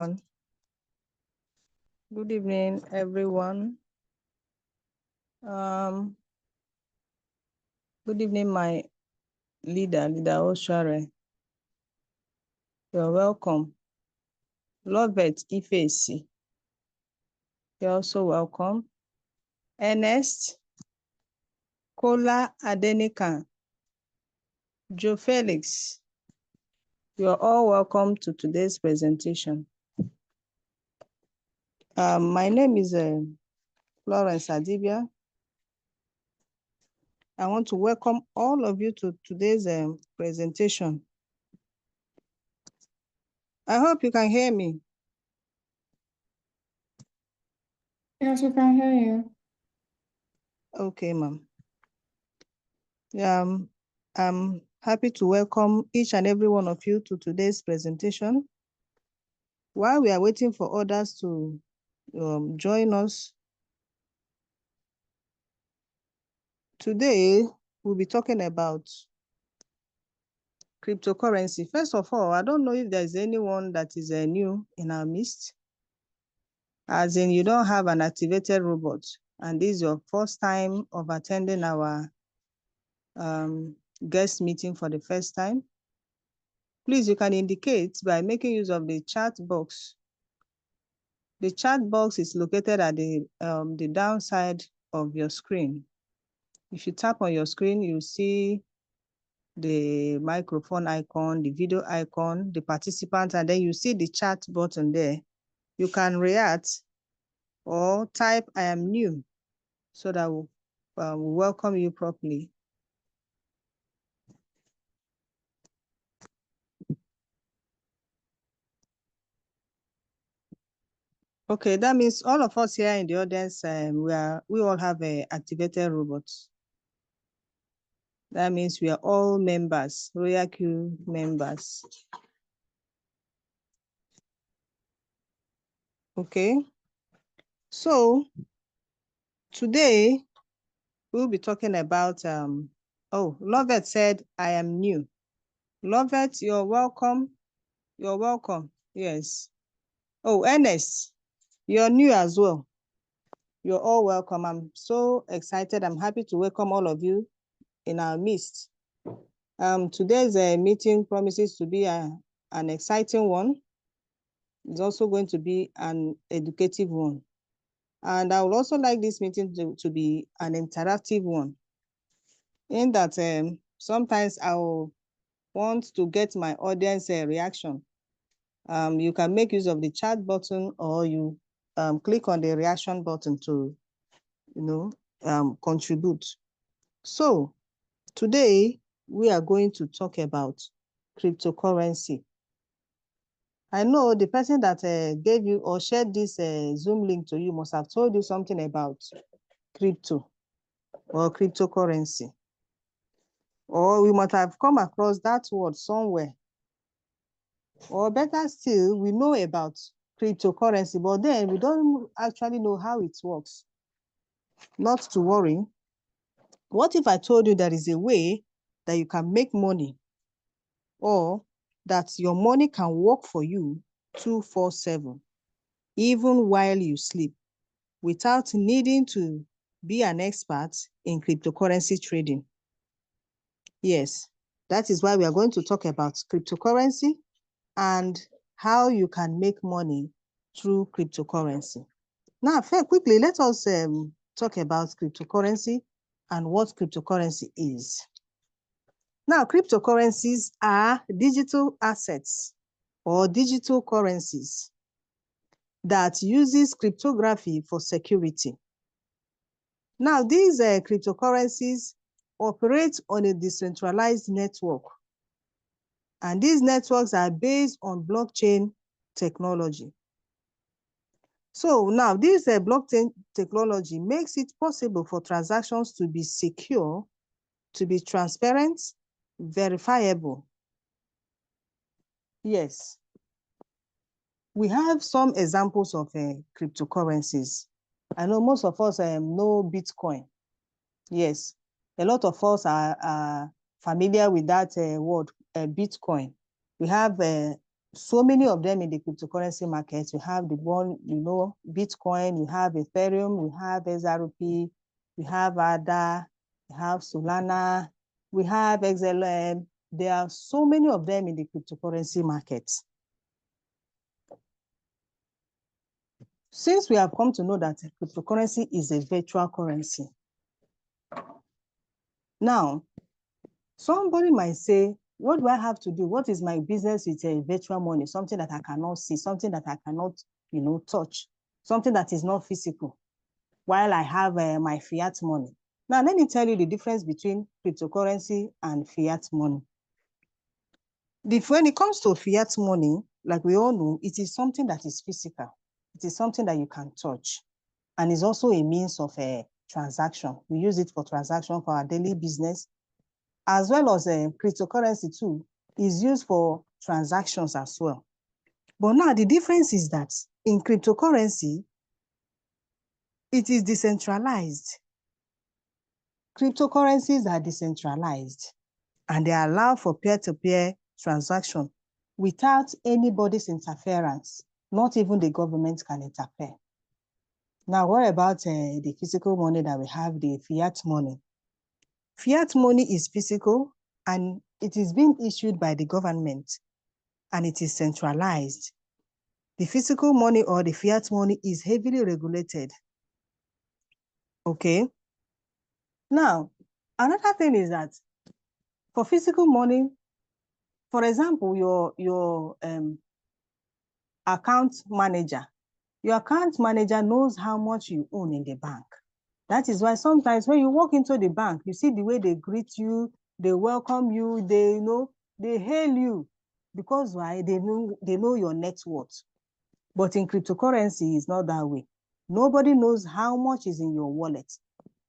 Good evening, everyone. Good evening, my leader Oshare. You're welcome. Lovett Ifesi. You're also welcome. Ernest, Kola Adenikan, Joe Felix. You're all welcome to today's presentation. My name is Florence Adibia. I want to welcome all of you to today's presentation. I hope you can hear me. Yes, we can hear you. Okay, ma'am. I'm happy to welcome each and every one of you to today's presentation. While we are waiting for others to join us, today we'll be talking about cryptocurrency. First of all, I don't know if there's anyone that is new in our midst, as in you don't have an activated robot, and this is your first time of attending our guest meeting for the first time. Please, you can indicate by making use of the chat box. The chat box is located at the downside of your screen. If you tap on your screen, you see the microphone icon, the video icon, the participant, and then you see the chat button there. You can react or type "I am new" so that we'll welcome you properly. Okay, that means all of us here in the audience, we all have activated robots. That means we are all members, Royalq members. Okay, so today we'll be talking about, Lovett said, I am new. Lovett, you're welcome. You're welcome. Yes. Oh, Ernest, you're new as well. You're all welcome. I'm so excited. I'm happy to welcome all of you in our midst. Today's meeting promises to be an exciting one. It's also going to be an educative one. And I would also like this meeting to be an interactive one, in that sometimes I will want to get my audience reaction. You can make use of the chat button, or you click on the reaction button to, contribute. So today we are going to talk about cryptocurrency. I know the person that gave you or shared this Zoom link to you must have told you something about crypto or cryptocurrency. Or we might have come across that word somewhere. Or better still, we know about cryptocurrency, but then we don't actually know how it works. Not to worry. What if I told you there is a way that you can make money, or that your money can work for you 24/7, even while you sleep, without needing to be an expert in cryptocurrency trading? Yes, that is why we are going to talk about cryptocurrency and how you can make money through cryptocurrency. Now, quickly, let us talk about cryptocurrency and what cryptocurrency is. Now, cryptocurrencies are digital assets or digital currencies that uses cryptography for security. Now, these cryptocurrencies operate on a decentralized network, and these networks are based on blockchain technology. So now this blockchain technology makes it possible for transactions to be secure, to be transparent, verifiable. Yes. We have some examples of cryptocurrencies. I know most of us know Bitcoin. Yes. A lot of us are familiar with that word, Bitcoin. We have so many of them in the cryptocurrency market. You have the one, Bitcoin, you have Ethereum, we have XRP, we have ADA, we have Solana, we have XLM. There are so many of them in the cryptocurrency market. Since we have come to know that cryptocurrency is a virtual currency, now, somebody might say, what do I have to do? What is my business with a virtual money? Something that I cannot see, something that I cannot, touch, something that is not physical, while I have my fiat money. Now, let me tell you the difference between cryptocurrency and fiat money. When it comes to fiat money, like we all know, it is something that is physical. It is something that you can touch. And is also a means of a transaction. We use it for transaction for our daily business, as well as cryptocurrency too, is used for transactions as well. But now the difference is that in cryptocurrency, it is decentralized. Cryptocurrencies are decentralized and they allow for peer-to-peer transaction without anybody's interference. Not even the government can interfere. Now, what about the physical money that we have, the fiat money? Fiat money is physical and it is being issued by the government and it is centralized. The physical money or the fiat money is heavily regulated. Okay. Now, another thing is that for physical money, for example, your account manager, your account manager knows how much you own in the bank. That is why sometimes when you walk into the bank, you see the way they greet you, they welcome you, they hail you. Because why? They know your net worth. But in cryptocurrency, it's not that way. Nobody knows how much is in your wallet.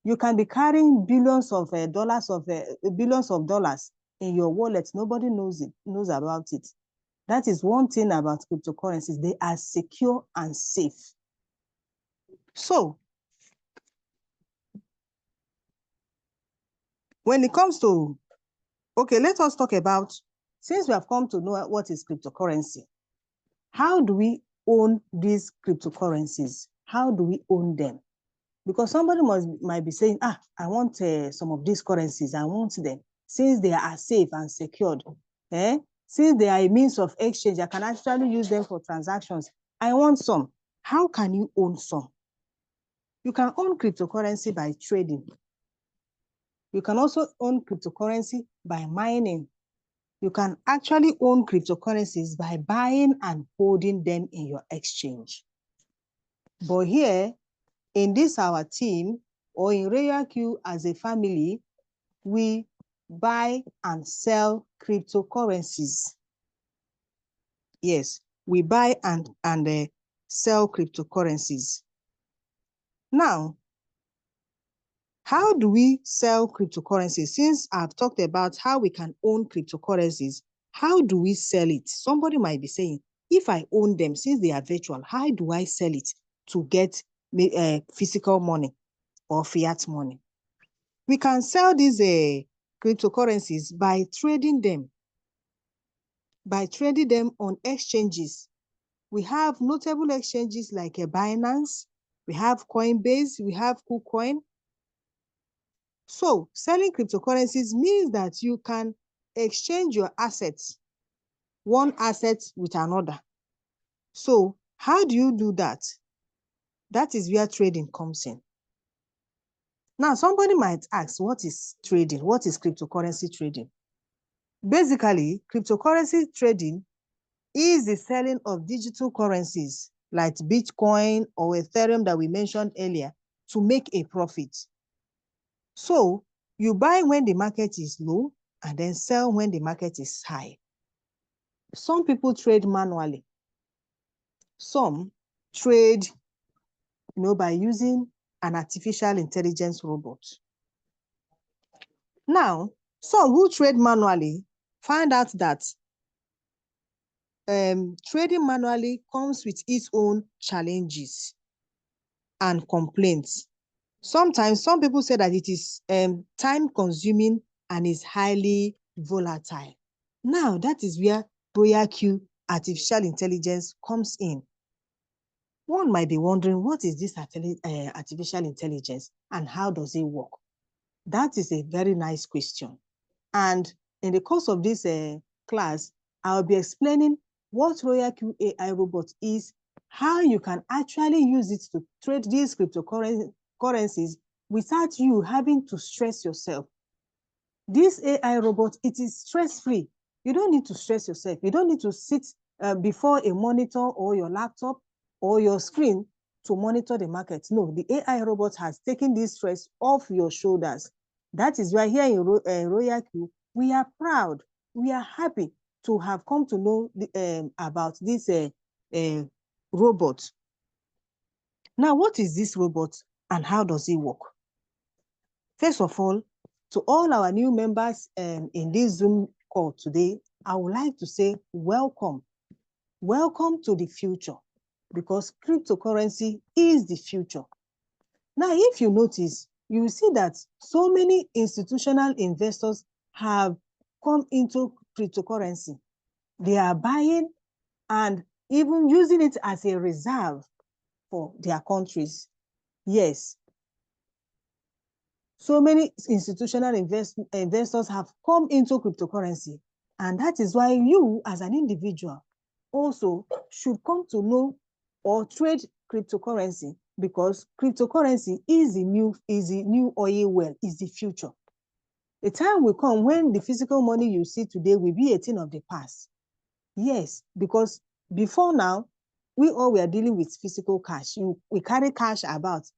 You can be carrying billions of dollars in your wallet. Nobody knows about it. That is one thing about cryptocurrencies. They are secure and safe. So, when it comes to, okay, let us talk about, since we have come to know what is cryptocurrency, how do we own these cryptocurrencies? How do we own them? Because somebody might be saying, I want some of these currencies, I want them. Since they are safe and secured, since they are a means of exchange, I can actually use them for transactions. I want some. How can you own some? You can own cryptocurrency by trading. You can also own cryptocurrency by mining. You can actually own cryptocurrencies by buying and holding them in your exchange. But here, in this our team, or in Royalq as a family, we buy and sell cryptocurrencies. Yes, we buy and sell cryptocurrencies. Now, how do we sell cryptocurrencies? Since I've talked about how we can own cryptocurrencies, how do we sell it? Somebody might be saying, if I own them, since they are virtual, how do I sell it to get physical money or fiat money? We can sell these cryptocurrencies by trading them. By trading them on exchanges. We have notable exchanges like Binance, we have Coinbase, we have KuCoin. So selling cryptocurrencies means that you can exchange your assets, one asset with another. So how do you do that? That is where trading comes in. Now, somebody might ask, what is trading? What is cryptocurrency trading? Basically, cryptocurrency trading is the selling of digital currencies like Bitcoin or Ethereum that we mentioned earlier to make a profit. So you buy when the market is low and then sell when the market is high. Some people trade manually. Some trade, by using an artificial intelligence robot. Now, some who trade manually find out that trading manually comes with its own challenges and complaints. Sometimes some people say that it is time consuming and is highly volatile. Now, that is where Royalq artificial intelligence comes in. One might be wondering, what is this artificial intelligence and how does it work? That is a very nice question. And in the course of this class, I'll be explaining what Royalq AI robot is, how you can actually use it to trade these cryptocurrencies without you having to stress yourself. This AI robot, it is stress-free. You don't need to stress yourself. You don't need to sit before a monitor or your laptop or your screen to monitor the market. No, the AI robot has taken this stress off your shoulders. That is why here in Royalq, we are proud, we are happy to have come to know about this robot. Now, what is this robot and how does it work? First of all, to all our new members in this Zoom call today, I would like to say welcome. Welcome to the future, because cryptocurrency is the future. Now, if you notice, you will see that so many institutional investors have come into cryptocurrency. They are buying and even using it as a reserve for their countries. Yes, so many institutional investors have come into cryptocurrency. And that is why you, as an individual, also should come to know or trade cryptocurrency, because cryptocurrency is the new oil well, is the future. The time will come when the physical money you see today will be a thing of the past. Yes, because before now, we all were dealing with physical cash. We carry cash about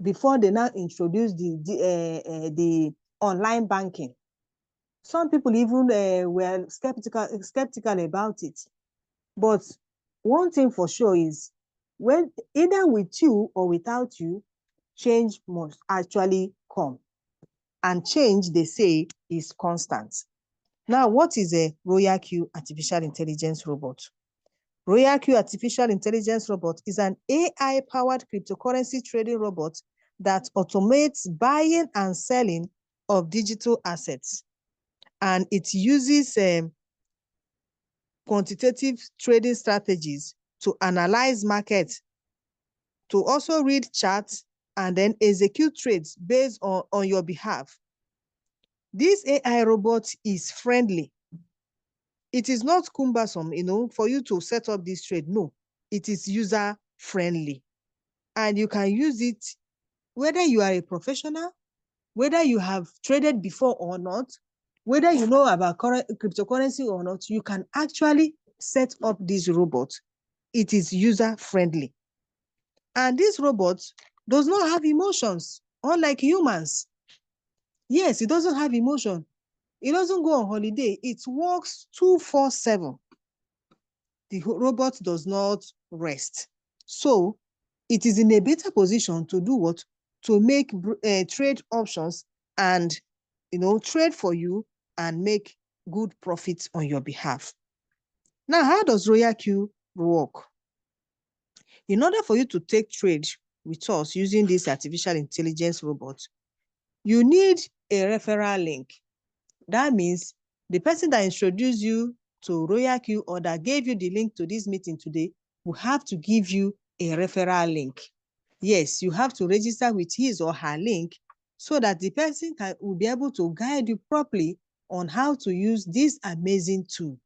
before they now introduce the online banking. Some people even were skeptical about it. But one thing for sure is, when either with you or without you, change must actually come. And change, they say, is constant. Now, what is a Royalq artificial intelligence robot? Royalq artificial intelligence robot is an AI-powered cryptocurrency trading robot that automates buying and selling of digital assets. And it uses quantitative trading strategies to analyze markets, to also read charts, and then execute trades based on your behalf. This AI robot is friendly. It is not cumbersome, for you to set up this trade. No, it is user friendly. And you can use it whether you are a professional, whether you have traded before or not, whether you know about cryptocurrency or not, you can actually set up this robot. It is user friendly. And this robot does not have emotions, unlike humans. Yes, it doesn't have emotion. It doesn't go on holiday. It works 24/7. The robot does not rest. So it is in a better position to do what? To make trade options and trade for you and make good profits on your behalf. Now, how does Royalq work? In order for you to take trade with us using this artificial intelligence robot, you need a referral link. That means the person that introduced you to Royalq or that gave you the link to this meeting today will have to give you a referral link. Yes, you have to register with his or her link so that the person will be able to guide you properly on how to use this amazing tool.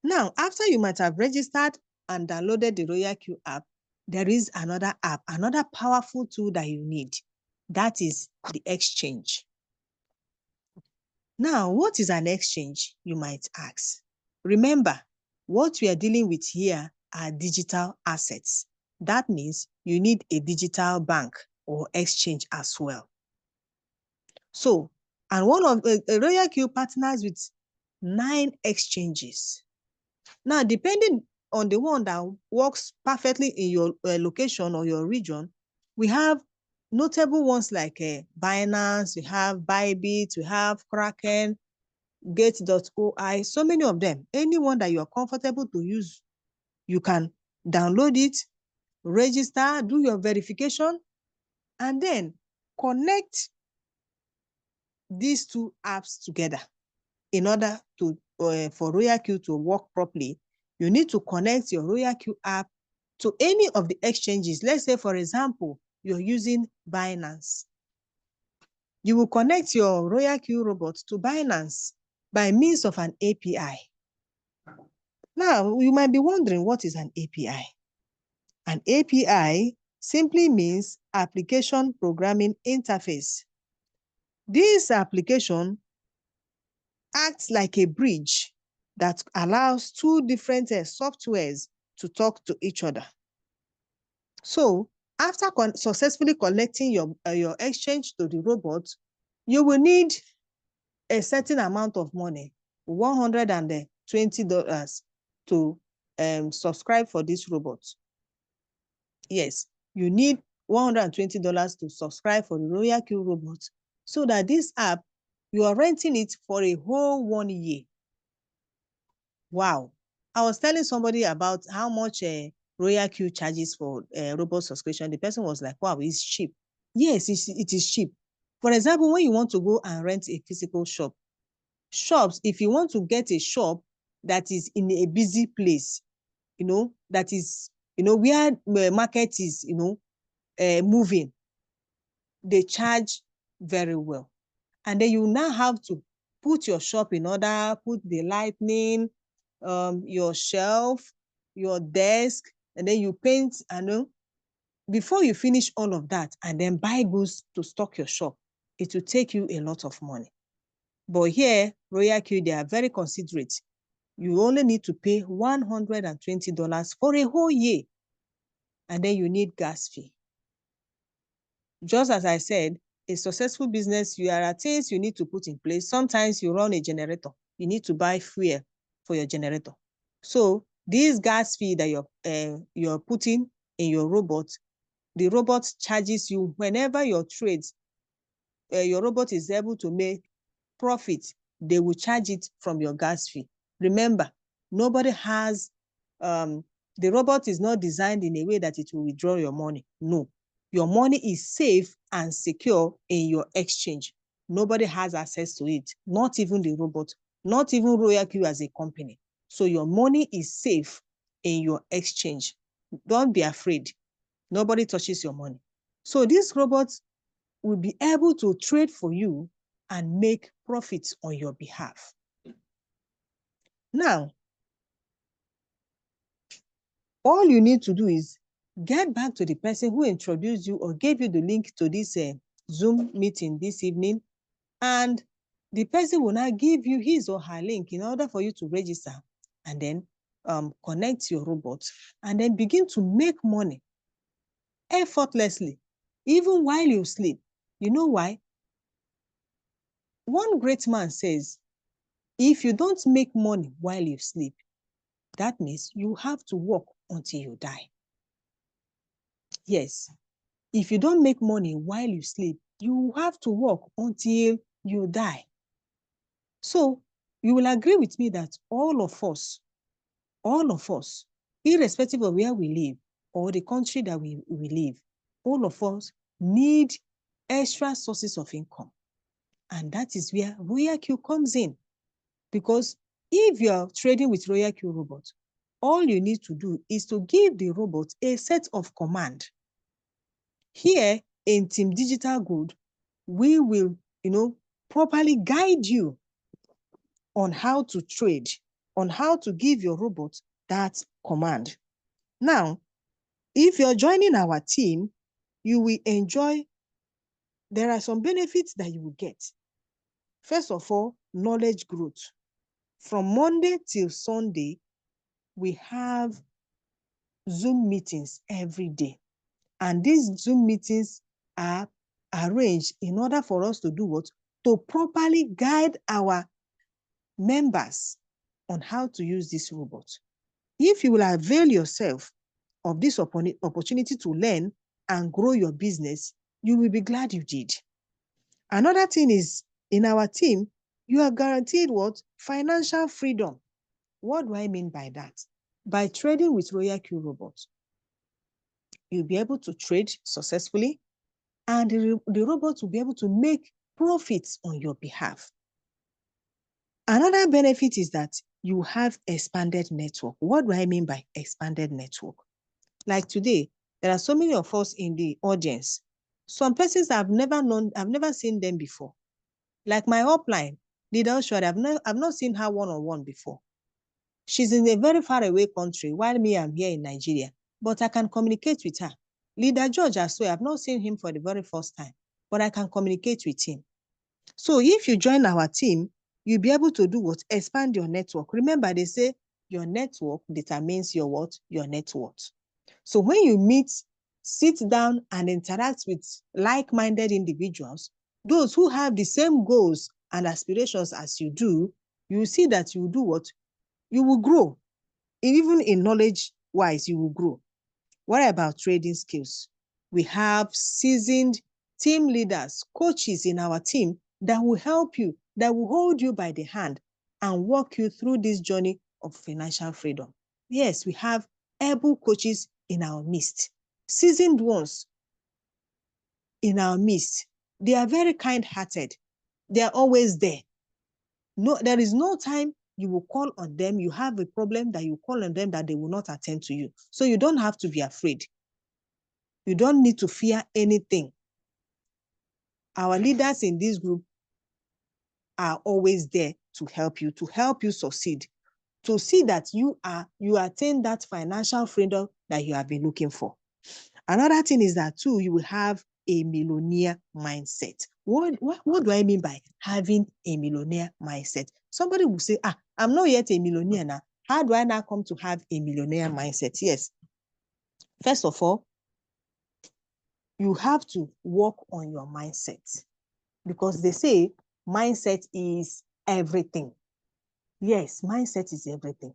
Now, after you might have registered and downloaded the Royalq app, there is another app, another powerful tool that you need. That is the exchange. Now, what is an exchange, you might ask? Remember, what we are dealing with here are digital assets. That means you need a digital bank or exchange as well. So, and one of Royalq partners with 9 exchanges. Now, depending on the one that works perfectly in your location or your region, we have notable ones like Binance, we have Bybit, we have Kraken, Gate.oi, so many of them. Anyone that you are comfortable to use, you can download it, register, do your verification, and then connect these two apps together. in order to for Royalq to work properly, you need to connect your Royalq app to any of the exchanges. Let's say, for example, you're using Binance. You will connect your Royalq robot to Binance by means of an API. Now, you might be wondering, what is an API? An API simply means application programming interface. This application acts like a bridge that allows two different softwares to talk to each other. So after successfully connecting your exchange to the robot, you will need a certain amount of money, $120 to subscribe for this robot. Yes, you need $120 to subscribe for the Royalq robot, so that this app, you are renting it for a whole 1 year. Wow. I was telling somebody about how much Royalq charges for robot subscription. The person was like, wow, it's cheap. Yes, it is cheap. For example, when you want to go and rent a physical shops, if you want to get a shop that is in a busy place, that is, where the market is, moving, they charge very well. And then you now have to put your shop in order, put the lighting, your shelf, your desk, and then you paint, before you finish all of that and then buy goods to stock your shop, it will take you a lot of money. But here, Royalq, they are very considerate. You only need to pay $120 for a whole year. And then you need gas fee. Just as I said, a successful business, there are things you need to put in place. Sometimes you run a generator. You need to buy fuel for your generator. So this gas fee that you're putting in your robot, the robot charges you whenever your trades, your robot is able to make profit, they will charge it from your gas fee. Remember, nobody has, the robot is not designed in a way that it will withdraw your money. No, your money is safe and secure in your exchange. Nobody has access to it, not even the robot, not even Royalq as a company. So your money is safe in your exchange. Don't be afraid. Nobody touches your money. So this robot will be able to trade for you and make profits on your behalf. Now, all you need to do is get back to the person who introduced you or gave you the link to this Zoom meeting this evening, and the person will now give you his or her link in order for you to register, and then connect your robot, and then begin to make money effortlessly, even while you sleep. You know why? One great man says, if you don't make money while you sleep, that means you have to work until you die. Yes, if you don't make money while you sleep, you have to work until you die. So you will agree with me that all of us, irrespective of where we live or the country that we live, all of us need extra sources of income. And that is where Royalq comes in. Because if you're trading with Royalq robot, all you need to do is to give the robot a set of command. Here in Team Digital Good, we will, properly guide you on how to trade, on how to give your robot that command. Now, if you're joining our team, you will enjoy, there are some benefits that you will get. First of all, knowledge growth. From Monday till Sunday, we have Zoom meetings every day. And these Zoom meetings are arranged in order for us to do what? To properly guide our members on how to use this robot. If you will avail yourself of this opportunity to learn and grow your business, you will be glad you did. Another thing is, in our team, you are guaranteed what? Financial freedom. What do I mean by that? By trading with Royalq robots, you'll be able to trade successfully, and the robot will be able to make profits on your behalf. Another benefit is that you have expanded network. What do I mean by expanded network? Like today, there are so many of us in the audience. Some persons I've never seen them before. Like my upline, Leader Oshwari, I've not seen her one-on-one before. She's in a very far away country while me, I'm here in Nigeria, but I can communicate with her. Leader George as well, I've not seen him for the very first time, but I can communicate with him. So if you join our team, you'll be able to do what? Expand your network. Remember, they say your network determines your what? Your net worth. So when you meet, sit down and interact with like-minded individuals, those who have the same goals and aspirations as you do, you see that you do what? You will grow. Even in knowledge-wise, you will grow. What about trading skills? We have seasoned team leaders, coaches in our team that will help you, that will hold you by the hand and walk you through this journey of financial freedom. Yes, we have able coaches in our midst, seasoned ones in our midst. They are very kind-hearted. They are always there. No, there is no time you will call on them. You have a problem that you call on them that they will not attend to you. So you don't have to be afraid. You don't need to fear anything. Our leaders in this group are always there to help you succeed, to see that you attain that financial freedom that you have been looking for. Another thing is that too, you will have a millionaire mindset. What do I mean by having a millionaire mindset? Somebody will say, I'm not yet a millionaire now. How do I now come to have a millionaire mindset? Yes. First of all, you have to work on your mindset, because they say mindset is everything. Yes, mindset is everything.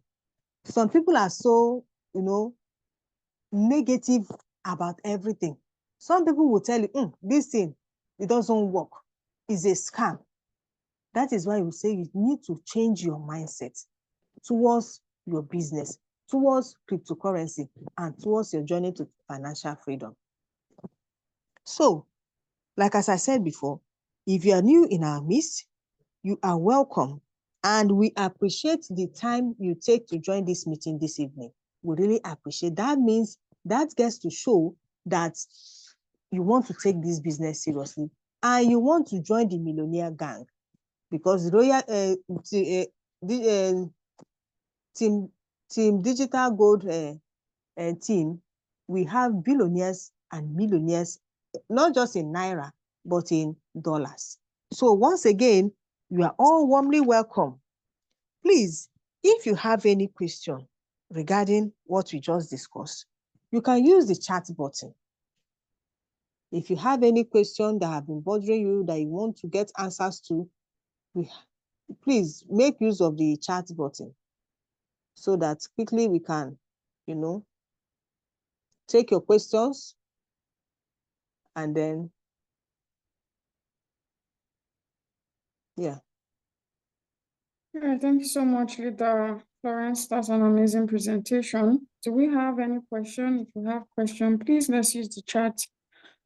Some people are so, negative about everything. Some people will tell you, this thing, it doesn't work. It's a scam. That is why we say you need to change your mindset towards your business, towards cryptocurrency, and towards your journey to financial freedom. So, like as I said before, if you are new in our midst, you are welcome. And we appreciate the time you take to join this meeting this evening. We really appreciate that. Means that gets to show that you want to take this business seriously and you want to join the millionaire gang, because team Digital Gold team, we have billionaires and millionaires, not just in Naira, but in dollars. So once again, you are all warmly welcome. Please, if you have any question regarding what we just discussed, you can use the chat button. If you have any question that have been bothering you that you want to get answers to, please make use of the chat button so that quickly we can, take your questions and then, yeah. All right, thank you so much, Leader Florence. That's an amazing presentation. Do we have any question? If you have question, please let's use the chat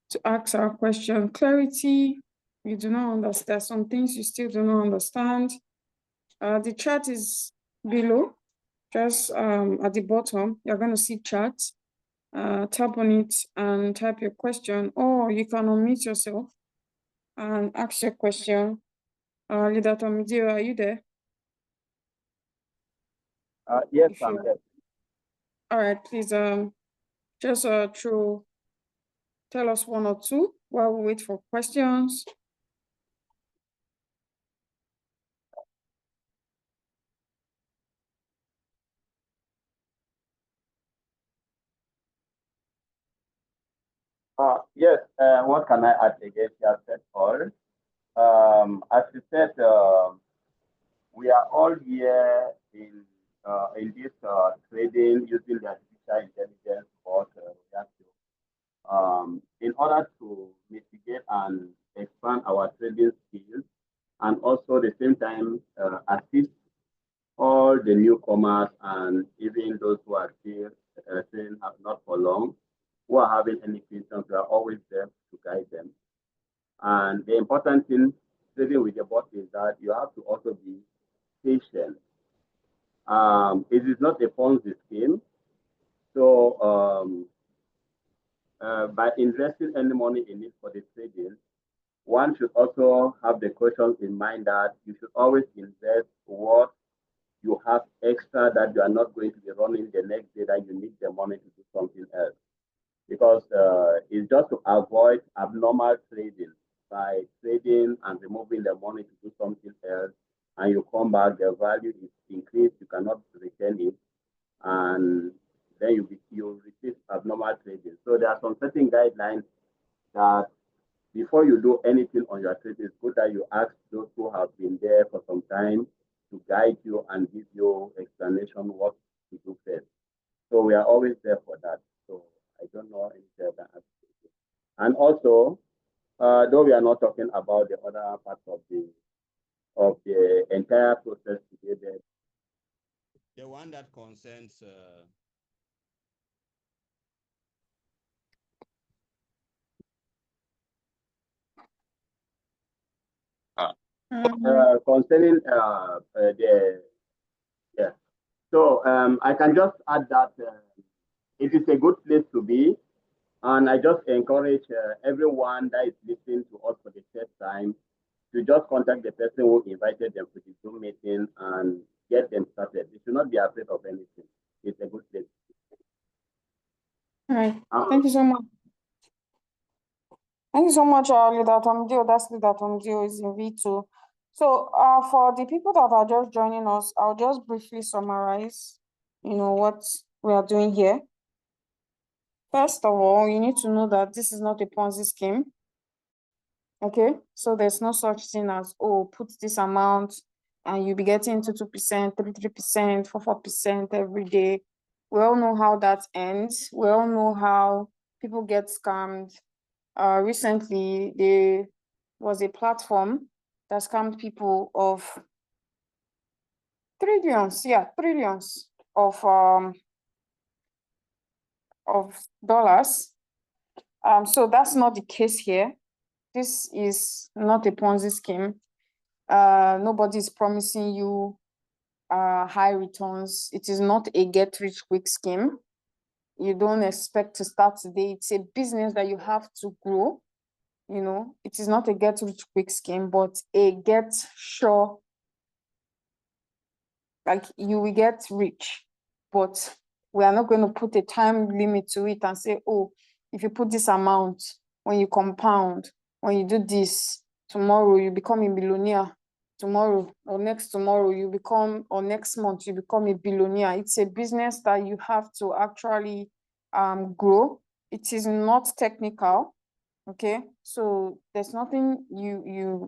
to ask our question. Clarity, you do not understand. There are some things you still do not understand. The chat is below, just at the bottom. You're going to see chat. Tap on it and type your question, or you can unmute yourself and ask your question. Leader Tomidio, are you there? Yes, I'm there. All right, please just tell us one or two while we wait for questions. Yes, what can I add against you said all? As you said, we are all here in this trading using the artificial intelligence for in order to mitigate and expand our trading skills, and also at the same time assist all the newcomers and even those who are still saying have not for long, who are having any questions, we are always there to guide them. And the important thing, living with your boss, is that you have to also be patient. It is not a Ponzi scheme. So by investing any money in it for the trading, one should also have the cautions in mind that you should always invest what you have extra that you are not going to be running the next day that you need the money to do something else. Because it's just to avoid abnormal trading by trading and removing the money to do something else, and you come back, the value is increased, you cannot return it, and then you receive abnormal trading. So there are some certain guidelines that before you do anything on your trade, it's good that you ask those who have been there for some time to guide you and give you explanation what to do first. So we are always there for that. So I don't know any other aspect. And also, though we are not talking about the other parts of the entire process today, the one that concerns concerning the yeah. So I can just add that it is a good place to be, and I just encourage everyone that is listening to us for the first time to just contact the person who invited them to the Zoom meeting and get them started. They should not be afraid of anything. It's a good place. All right. Thank you so much. Thank you so much, Leader Tomdio. That's Leader Tomdio is in V2. So for the people that are just joining us, I'll just briefly summarize, what we are doing here. First of all, you need to know that this is not a Ponzi scheme. Okay, so there's no such thing as, oh, put this amount and you'll be getting into 2%, 3%, 4% every day. We all know how that ends. We all know how people get scammed. Recently, there was a platform that scammed people of trillions of dollars. So that's not the case here. This is not a Ponzi scheme. Nobody is promising you high returns. It is not a get-rich-quick scheme. You don't expect to start today. It's a business that you have to grow. It is not a get-rich-quick scheme, but a get-sure, like you will get rich. But we are not going to put a time limit to it and say, oh, if you put this amount, when you compound, when you do this, tomorrow you become a millionaire. Tomorrow or next tomorrow or next month you become a billionaire. It's a business that you have to actually grow. It is not technical. Okay, so there's nothing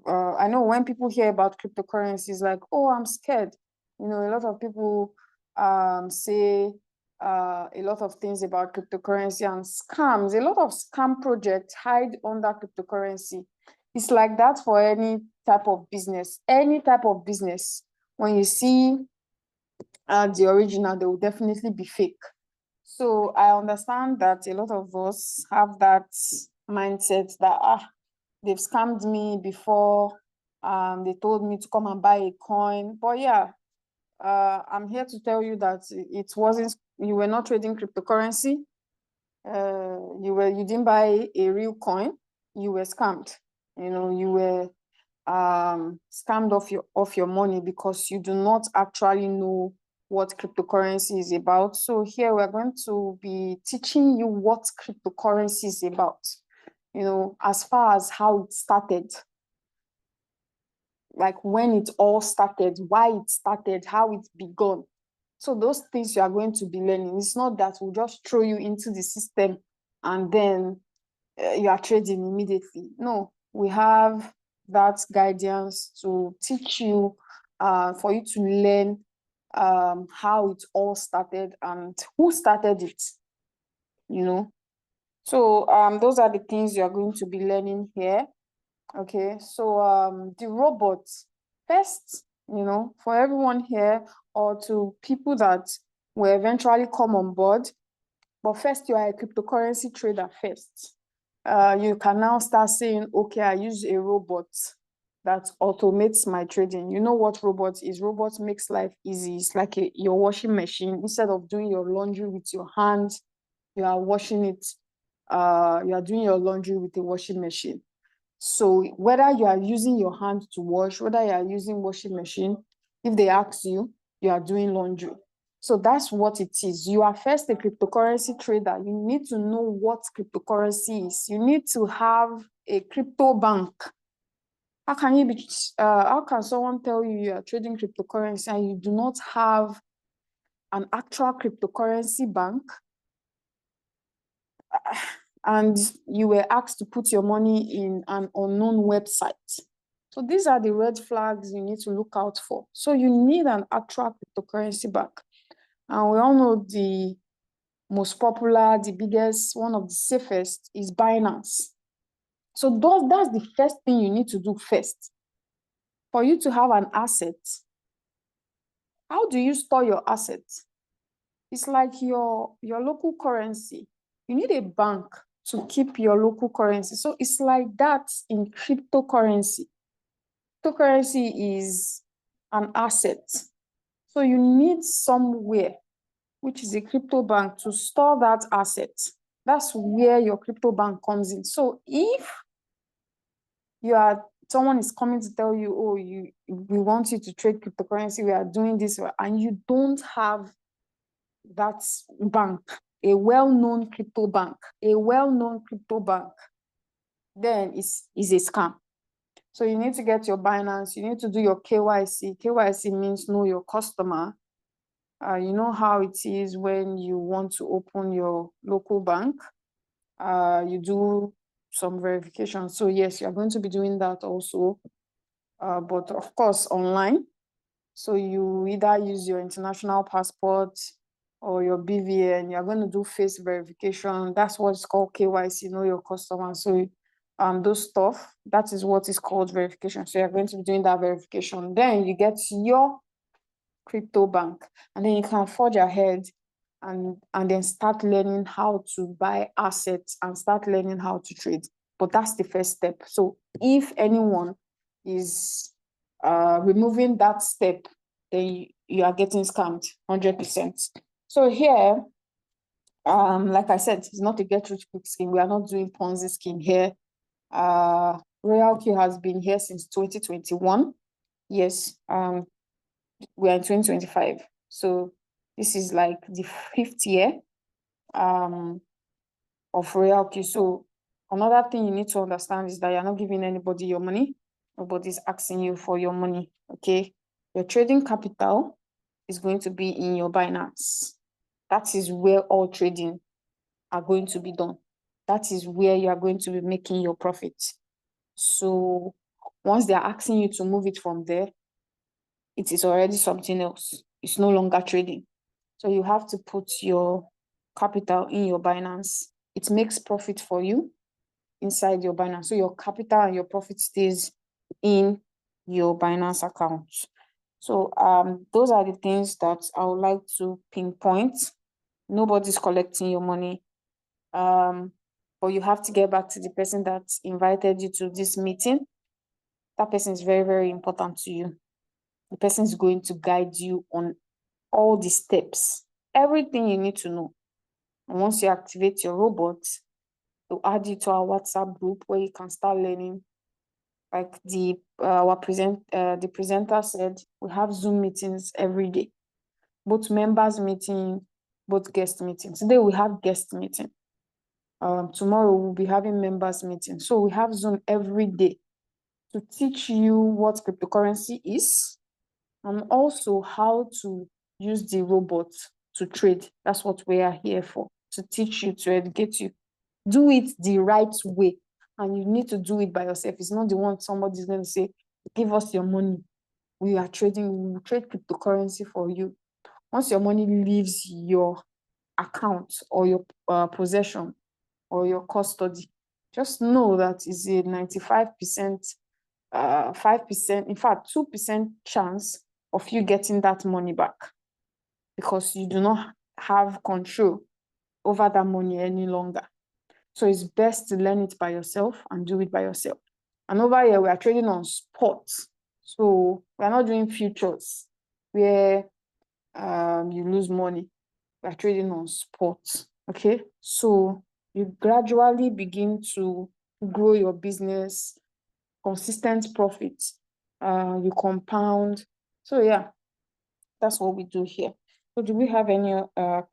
I know when people hear about cryptocurrencies, like, oh, I'm scared. A lot of people say a lot of things about cryptocurrency and scams. A lot of scam projects hide under cryptocurrency. It's like that for any type of business. Any type of business, when you see the original, they will definitely be fake. So I understand that a lot of us have that mindset that they've scammed me before. They told me to come and buy a coin. But yeah, I'm here to tell you that you were not trading cryptocurrency. You didn't buy a real coin. You were scammed. You were scammed off your money because you do not actually know what cryptocurrency is about. So here we're going to be teaching you what cryptocurrency is about, as far as how it started, like when it all started, why it started, how it began. So those things you are going to be learning. It's not that we'll just throw you into the system and then you are trading immediately. No, we have that guidance to teach you, for you to learn how it all started and who started it, So those are the things you're going to be learning here. Okay, so the robots, first, for everyone here or to people that will eventually come on board, but first you are a cryptocurrency trader first. You can now start saying, okay, I use a robot. that automates my trading. You know what robot is? Robot makes life easy. It's like your washing machine. Instead of doing your laundry with your hands, you are washing it. You are doing your laundry with a washing machine. So whether you are using your hand to wash, whether you are using washing machine, if they ask you, you are doing laundry. So that's what it is. You are first a cryptocurrency trader. You need to know what cryptocurrency is. You need to have a crypto bank. How can someone tell you you are trading cryptocurrency and you do not have an actual cryptocurrency bank? And you were asked to put your money in an unknown website. So these are the red flags you need to look out for. So you need an actual cryptocurrency bank. And we all know the most popular, the biggest, one of the safest is Binance. So that's the first thing you need to do first. For you to have an asset, how do you store your assets? It's like your local currency. You need a bank to keep your local currency. So it's like that in cryptocurrency. Cryptocurrency is an asset. So you need somewhere, which is a crypto bank, to store that asset. That's where your crypto bank comes in. So if someone is coming to tell you, oh, we want you to trade cryptocurrency, we are doing this, and you don't have that bank, a well-known crypto bank, then it's a scam. So you need to get your Binance, you need to do your KYC. KYC means know your customer. You know how it is when you want to open your local bank. You do some verification. So yes, you're going to be doing that also, but of course online. So you either use your international passport or your BVN. You're going to do face verification. That's what's called KYC, know your customer. So those stuff, that is what is called verification. So you're going to be doing that verification. Then you get your crypto bank, and then you can forge ahead and then start learning how to buy assets and start learning how to trade. But that's the first step. So if anyone is removing that step, then you are getting scammed 100%. So here, like I said, it's not a get rich quick scheme. We are not doing Ponzi scheme here. Royalq has been here since 2021. Yes, we are in 2025. So this is like the 5th year of Royalq. So another thing you need to understand is that you're not giving anybody your money. Nobody's asking you for your money, okay? Your trading capital is going to be in your Binance. That is where all trading are going to be done. That is where you are going to be making your profit. So once they're asking you to move it from there, it is already something else. It's no longer trading. So you have to put your capital in your Binance. It makes profit for you inside your Binance. So your capital and your profit stays in your Binance account. So those are the things that I would like to pinpoint. Nobody's collecting your money. But you have to get back to the person that invited you to this meeting. That person is very, very important to you. The person is going to guide you on all the steps, everything you need to know. And once you activate your robot, they'll add you to our WhatsApp group where you can start learning. Like the presenter said, we have Zoom meetings every day, both members meeting, both guest meetings. Today we have guest meeting. Tomorrow we'll be having members meeting. So we have Zoom every day to teach you what cryptocurrency is and also how to use the robot to trade. That's what we are here for, to teach you, to educate you. Do it the right way, and you need to do it by yourself. It's not the one somebody's going to say, give us your money. We are trading, we will trade cryptocurrency for you. Once your money leaves your account or your possession or your custody, just know that it's a 95%, 5%, in fact, 2% chance of you getting that money back because you do not have control over that money any longer. So it's best to learn it by yourself and do it by yourself. And over here, we are trading on spot. So we are not doing futures where you lose money. We are trading on spot. Okay. So you gradually begin to grow your business, consistent profits. You compound. So yeah, that's what we do here. So do we have any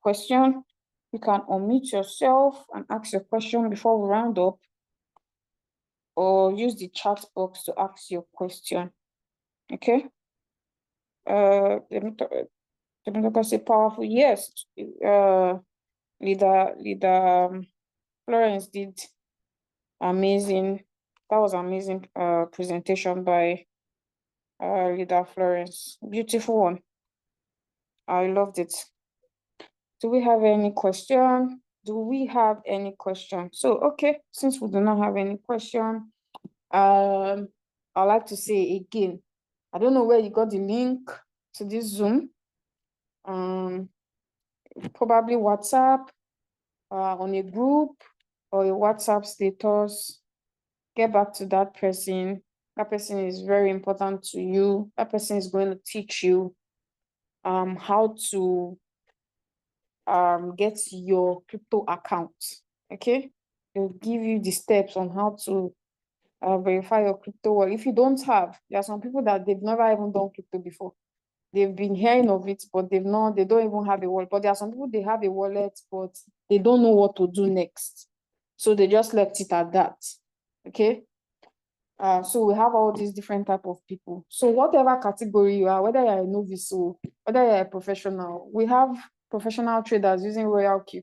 question? You can unmute yourself and ask your question before we round up, or use the chat box to ask your question. Okay. Let me say powerful. Yes. Leader Florence did amazing. That was amazing presentation by Leader Florence. Beautiful one. I loved it. Do we have any question? Do we have any question? So, okay, since we do not have any question, I'd like to say again, I don't know where you got the link to this Zoom. Probably WhatsApp, on a group or a WhatsApp status. Get back to that person. That person is very important to you. That person is going to teach you how to get your crypto account. Okay, they'll give you the steps on how to verify your crypto wallet. If you don't have, there are some people that they've never even done crypto before. They've been hearing of it, but they don't even have a wallet. But there are some people, they have a wallet, but they don't know what to do next. So they just left it at that. Okay. So we have all these different type of people. So whatever category you are, whether you're a novice or whether you're a professional, we have professional traders using Royalq,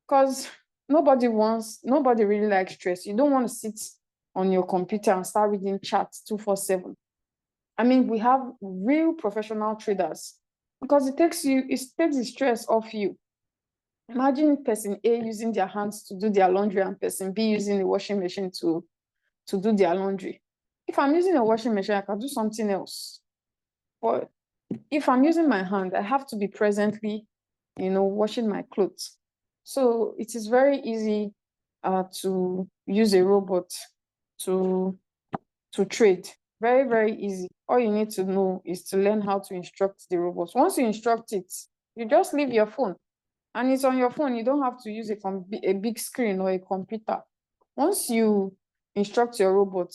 because nobody really likes stress. You don't want to sit on your computer and start reading chats 247. I mean, we have real professional traders, because it takes the stress off you. Imagine person A using their hands to do their laundry and person B using a washing machine to do their laundry. If I'm using a washing machine, I can do something else. But if I'm using my hand, I have to be presently, washing my clothes. So it is very easy to use a robot to trade. Very, very easy. All you need to know is to learn how to instruct the robots. Once you instruct it, you just leave your phone. And it's on your phone. You don't have to use a big screen or a computer. Once you instruct your robot,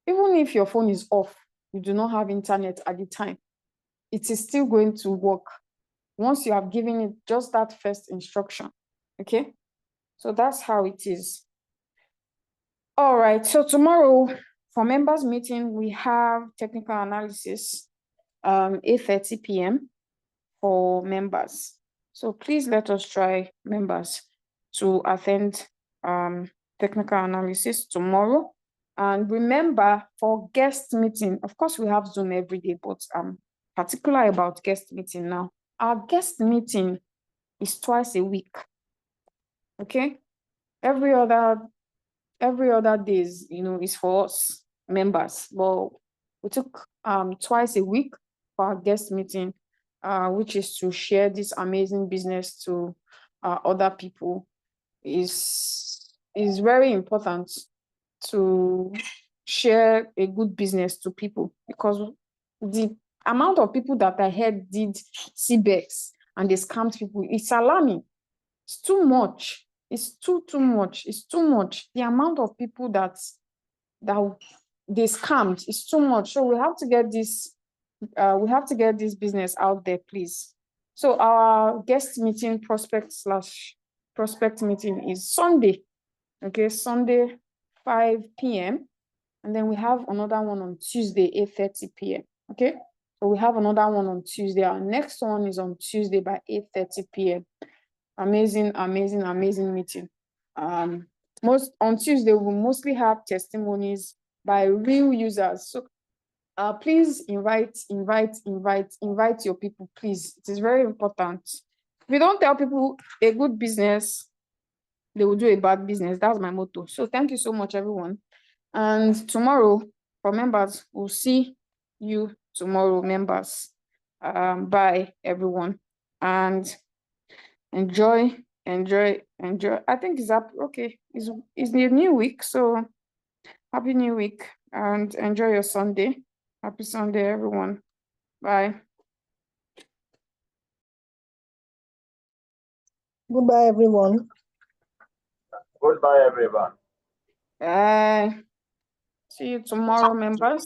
even if your phone is off, you do not have internet at the time, it is still going to work once you have given it just that first instruction. Okay? So that's how it is. All right. So tomorrow, for members meeting, we have technical analysis, 8:30 p.m. for members. So please let us try, members, to attend technical analysis tomorrow. And remember, for guest meeting, of course, we have Zoom every day, but I'm particular about guest meeting now. Our guest meeting is twice a week. Okay? Every other days, is for us members. But we took twice a week for our guest meeting, which is to share this amazing business to other people. Is very important to share a good business to people, because the amount of people that I heard did CBEX and they scammed people, it's alarming. It's too much. It's too much. It's too much. The amount of people that they scammed is too much. So we have to get this business out there, please. So our guest meeting prospect meeting is Sunday. Okay, Sunday, 5 p.m. And then we have another one on Tuesday, 8:30 p.m. Okay, so we have another one on Tuesday. Our next one is on Tuesday by 8:30 p.m. Amazing meeting. On Tuesday, we will mostly have testimonies by real users. So please invite your people, please. It is very important. If you don't tell people a good business, they will do a bad business. That's my motto. So thank you so much, everyone. And tomorrow, for members, we'll see you tomorrow, members. Bye, everyone. And enjoy. I think it's up. Okay, it's a new week, so Happy New Week and enjoy your Sunday. Happy Sunday, everyone. Bye. Goodbye, everyone. Goodbye, everyone. Bye. See you tomorrow, members.